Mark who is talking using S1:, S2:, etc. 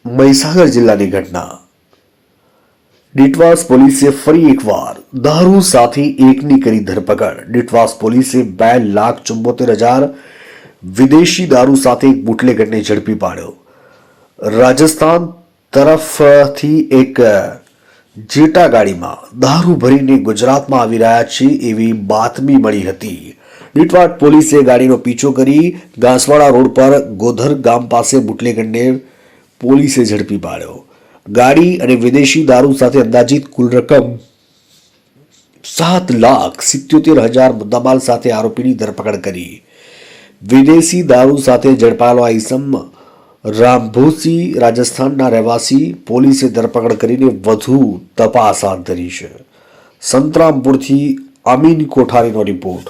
S1: મહીસાગર જિલ્લાની ઘટના। ડીટવાસ પોલીસે ફરી એકવાર દારૂ સાથે એકની કરી ધરપકડ। ડીટવાસ પોલીસે 2,74,000 વિદેશી દારૂ સાથે એક બુટલેગરને ઝડપી પાડ્યો। રાજસ્થાન તરફથી એક જેટા ગાડીમાં દારૂ ભરીને ગુજરાતમાં આવી રહ્યા છે એવી બાતમી મળી હતી। ડીટવાસ પોલીસે ગાડીનો પીછો કરી ઘાસવાડા રોડ પર ગોધર ગામ પાસે બુટલેગરને પોલીસે ઝડપી પાડ્યો। ગાડી અને વિદેશી દારૂ સાથે અંદાજિત કુલ રકમ 7,77,000 મુદ્દામાલ સાથે આરોપીની ધરપકડ કરી। વિદેશી દારૂ સાથે ઝડપાયેલો આ ઈસમ રામભોસી રાજસ્થાનના રહેવાસી પોલીસે ધરપકડ કરીને વધુ તપાસ હાથ ધરી છે। સંતરામપુરથી અમીન કોઠારીનો રિપોર્ટ।